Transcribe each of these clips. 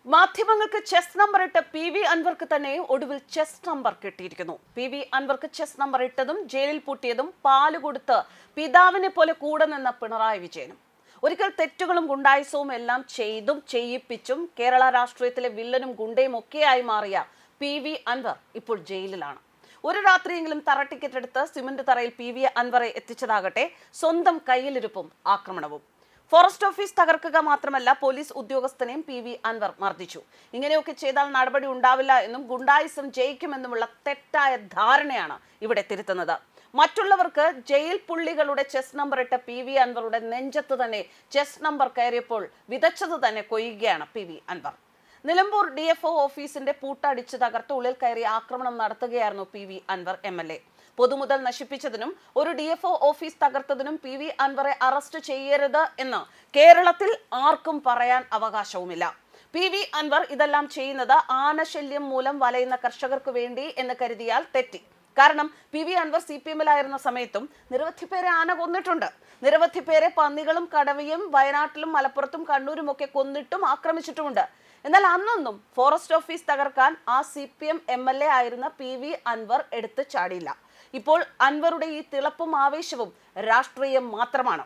മാധ്യമങ്ങൾക്ക് chess number ഇട്ട PV അൻവർക്ക് തന്നെ ഒടുവിൽ ചെസ് നമ്പർ കിട്ടിയിരിക്കുന്നു. PV അൻവർക്ക് ചെസ് നമ്പർ ഇട്ടതും ജയിലിൽ പൂട്ടിയതും പാല് കൊടുത്ത് പിതാവിനെ പോലെ കൂടെ നിന്ന പിണറായി വിജയനും. ഒരിക്കൽ തെറ്റുകളും ഗുണ്ടായുസവും എല്ലാം ചെയ്തും ചെയ്യിപ്പിച്ചും കേരള രാഷ്ട്രീയത്തിലെ വില്ലനും ഗുണ്ടയും ഒക്കെയായി മാറിയ PV അൻവർ ഇപ്പോൾ ജയിലിലാണ്. ഒരു രാത്രിയെങ്കിലും തറ ടിക്കറ്റ് എടുത്ത് സിമന്റ് തറയിൽ PV അൻവറെ എത്തിച്ചതാകട്ടെ സ്വന്തം കയ്യിലിരുപ്പും ആക്രമണവും. ഫോറസ്റ്റ് ഓഫീസ് തകർക്കുക മാത്രമല്ല പോലീസ് ഉദ്യോഗസ്ഥനെയും PV അൻവർ മർദ്ദിച്ചു. ഇങ്ങനെയൊക്കെ ചെയ്താൽ നടപടി ഉണ്ടാവില്ല എന്നും ഗുണ്ടായിസം ജയിക്കുമെന്നുമുള്ള തെറ്റായ ധാരണയാണ് ഇവിടെ തിരുത്തുന്നത്. മറ്റുള്ളവർക്ക് ജയിൽ പുള്ളികളുടെ ചെസ് നമ്പർ ഇട്ട PV അൻവറുടെ നെഞ്ചത്ത് തന്നെ ചെസ് നമ്പർ കയറിയപ്പോൾ വിതച്ചത് തന്നെ കൊയ്യുകയാണ് PV അൻവർ. നിലമ്പൂർ DFO ഓഫീസിന്റെ പൂട്ടടിച്ച് തകർത്ത് ഉള്ളിൽ കയറി ആക്രമണം നടത്തുകയായിരുന്നു PV അൻവർ MLA. പൊതുമുതൽ നശിപ്പിച്ചതിനും ഒരു DFO ഓഫീസ് തകർത്തതിനും PV അൻവറെ അറസ്റ്റ് ചെയ്യരുത് എന്ന് കേരളത്തിൽ ആർക്കും പറയാൻ അവകാശവുമില്ല. PV അൻവർ ഇതെല്ലാം ചെയ്യുന്നത് ആനശല്യം മൂലം വലയുന്ന കർഷകർക്ക് വേണ്ടി എന്ന് കരുതിയാൽ തെറ്റി. കാരണം PV അൻവർ CPM-ലായിരുന്ന സമയത്തും നിരവധി പേരെ ആന കൊന്നിട്ടുണ്ട്. നിരവധി പേരെ പന്നികളും കടവയും വയനാട്ടിലും മലപ്പുറത്തും കണ്ണൂരും ഒക്കെ കൊന്നിട്ടും ആക്രമിച്ചിട്ടുമുണ്ട്. എന്നാൽ അന്നൊന്നും ഫോറസ്റ്റ് ഓഫീസ് തകർക്കാൻ ആ CPM MLA ആയിരുന്ന PV അൻവർ എടുത്ത് ചാടിയില്ല. ഇപ്പോൾ അൻവറുടെ ഈ തിളപ്പും ആവേശവും രാഷ്ട്രീയം മാത്രമാണ്.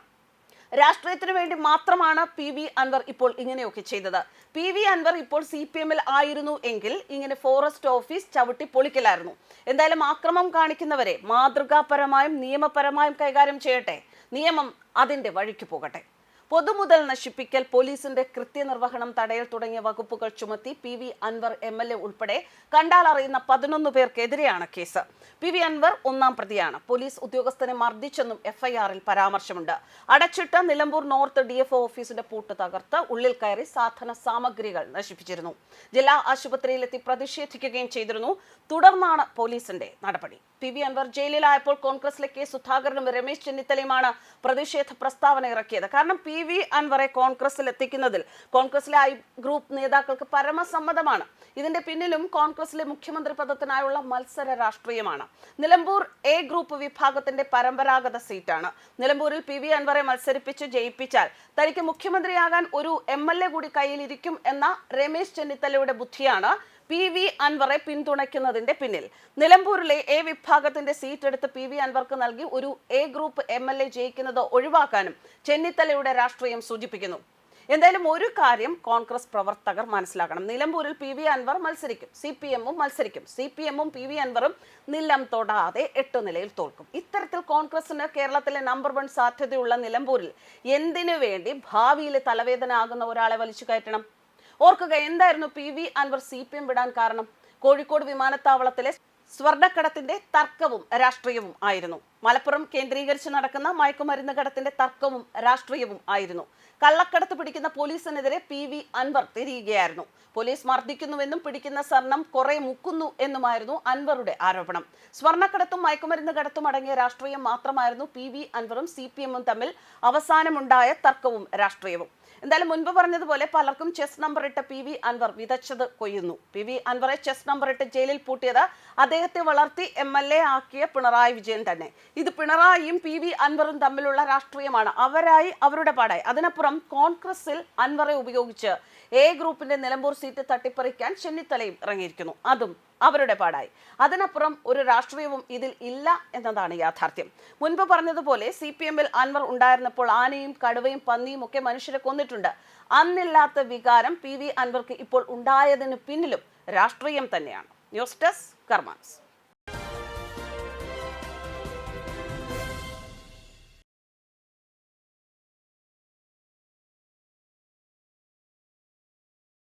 രാഷ്ട്രീയത്തിന് വേണ്ടി മാത്രമാണ് PV അൻവർ ഇപ്പോൾ ഇങ്ങനെയൊക്കെ ചെയ്തത്. PV അൻവർ ഇപ്പോൾ CPM-ൽ ആയിരുന്നു എങ്കിൽ ഇങ്ങനെ ഫോറസ്റ്റ് ഓഫീസ് ചവിട്ടി പൊളിക്കലായിരുന്നു. എന്തായാലും ആക്രമം കാണിക്കുന്നവരെ മാതൃകാപരമായും നിയമപരമായും കൈകാര്യം ചെയ്യട്ടെ. നിയമം അതിന്റെ വഴിക്ക് പോകട്ടെ. പൊതുമുതൽ നശിപ്പിക്കൽ, പോലീസിന്റെ കൃത്യനിർവഹണം തടയൽ തുടങ്ങിയ വകുപ്പുകൾ ചുമത്തി PV അൻവർ MLA ഉൾപ്പെടെ കണ്ടാൽ അറിയുന്ന 11 പേർക്കെതിരെയാണ് കേസ്. PV അൻവർ ഒന്നാം പ്രതിയാണ്. പോലീസ് ഉദ്യോഗസ്ഥനെ മർദ്ദിച്ചെന്നും FIR-ൽ പരാമർശമുണ്ട്. അടച്ചിട്ട നിലമ്പൂർ നോർത്ത് DFO ഓഫീസിന്റെ പൂട്ട് തകർത്ത് ഉള്ളിൽ കയറി സാധന സാമഗ്രികൾ നശിപ്പിച്ചിരുന്നു. ജില്ലാ ആശുപത്രിയിലെത്തി പ്രതിഷേധിക്കുകയും ചെയ്തിരുന്നു. തുടർന്നാണ് പോലീസിന്റെ നടപടി. PV അൻവർ ജയിലിലായപ്പോൾ കോൺഗ്രസിലെ K സുധാകരനും രമേശ് ചെന്നിത്തലയുമാണ് പ്രതിഷേധ പ്രസ്താവന ഇറക്കിയത്. കാരണം PV അൻവറെ കോൺഗ്രസിൽ എത്തിക്കുന്നതിൽ കോൺഗ്രസിലെ I ഗ്രൂപ്പ് നേതാക്കൾക്ക് പരമസമ്മതമാണ്. ഇതിന്റെ പിന്നിലും കോൺഗ്രസിലെ മുഖ്യമന്ത്രി പദത്തിനായുള്ള മത്സര രാഷ്ട്രീയമാണ്. നിലമ്പൂർ A ഗ്രൂപ്പ് വിഭാഗത്തിന്റെ പരമ്പരാഗത സീറ്റാണ്. നിലമ്പൂരിൽ PV അൻവറെ മത്സരിപ്പിച്ച് ജയിപ്പിച്ചാൽ തനിക്ക് മുഖ്യമന്ത്രിയാകാൻ ഒരു MLA കൂടി കയ്യിലിരിക്കും എന്ന രമേശ് ചെന്നിത്തലയുടെ ബുദ്ധിയാണ് PV അൻവറെ പിന്തുണയ്ക്കുന്നതിന്റെ പിന്നിൽ. നിലമ്പൂരിലെ A വിഭാഗത്തിന്റെ സീറ്റ് എടുത്ത് PV അൻവർക്ക് നൽകി ഒരു A ഗ്രൂപ്പ് MLA ജയിക്കുന്നത് ഒഴിവാക്കാനും ചെന്നിത്തലയുടെ രാഷ്ട്രീയം സൂചിപ്പിക്കുന്നു. എന്തായാലും ഒരു കാര്യം കോൺഗ്രസ് പ്രവർത്തകർ മനസ്സിലാക്കണം. നിലമ്പൂരിൽ PV അൻവർ മത്സരിക്കും, CPM-ഉം മത്സരിക്കും. CPM-ഉം PV അൻവറും നിലം തൊടാതെ 8 നിലയിൽ തോൽക്കും. ഇത്തരത്തിൽ കോൺഗ്രസിന് കേരളത്തിലെ നമ്പർ 1 സാധ്യതയുള്ള നിലമ്പൂരിൽ എന്തിനു വേണ്ടി ഭാവിയിലെ തലവേദന ആകുന്ന ഒരാളെ വലിച്ചു കയറ്റണം? ഓർക്കുക, എന്തായിരുന്നു PV അൻവർ CPM വിടാൻ കാരണം? കോഴിക്കോട് വിമാനത്താവളത്തിലെ സ്വർണ്ണക്കടത്തിന്റെ തർക്കവും രാഷ്ട്രീയവും ആയിരുന്നു. മലപ്പുറം കേന്ദ്രീകരിച്ച് നടക്കുന്ന മയക്കുമരുന്ന് കടത്തിന്റെ തർക്കവും രാഷ്ട്രീയവും ആയിരുന്നു. കള്ളക്കടത്ത് പിടിക്കുന്ന പോലീസിനെതിരെ PV അൻവർ തിരിയുകയായിരുന്നു. പോലീസ് മർദ്ദിക്കുന്നുവെന്നും പിടിക്കുന്ന സ്വർണം കുറെ മുക്കുന്നു എന്നുമായിരുന്നു അൻവറുടെ ആരോപണം. സ്വർണ്ണക്കടത്തും മയക്കുമരുന്ന് കടത്തും അടങ്ങിയ രാഷ്ട്രീയം മാത്രമായിരുന്നു PV അൻവറും CPM-ഉം തമ്മിൽ അവസാനമുണ്ടായ തർക്കവും രാഷ്ട്രീയവും. എന്തായാലും മുൻപ് പറഞ്ഞതുപോലെ പലർക്കും ചെസ് നമ്പർ ഇട്ട PV അൻവർ വിതച്ചത് കൊയ്യുന്നു. PV അൻവറെ ചെസ് നമ്പർ ഇട്ട് ജയിലിൽ പൂട്ടിയത് അദ്ദേഹത്തെ വളർത്തി MLA ആക്കിയ പിണറായി വിജയൻ തന്നെ. ഇത് പിണറായിയും PV അൻവറും തമ്മിലുള്ള രാഷ്ട്രീയമാണ്. അവരായി അവരുടെ പാടായി. അതിനപ്പുറം കോൺഗ്രസിൽ അൻവറെ ഉപയോഗിച്ച് A ഗ്രൂപ്പിന്റെ നിലമ്പൂർ സീറ്റ് തട്ടിപ്പറിക്കാൻ ചെന്നിത്തലയും ഇറങ്ങിയിരിക്കുന്നു. അതും അവരുടെ പാടായി. അതിനപ്പുറം ഒരു രാഷ്ട്രീയവും ഇതിൽ ഇല്ല എന്നതാണ് യാഥാർത്ഥ്യം. മുൻപ് പറഞ്ഞതുപോലെ CPM-ൽ അൻവർ ഉണ്ടായിരുന്നപ്പോൾ ആനയും കടുവയും പന്നിയും ഒക്കെ മനുഷ്യരെ കൊന്നിട്ടുണ്ട്. അന്നില്ലാത്ത വികാരം PV അൻവർക്ക് ഇപ്പോൾ ഉണ്ടായതിനു പിന്നിലും രാഷ്ട്രീയം തന്നെയാണ്. News desk കർമാൻസ്.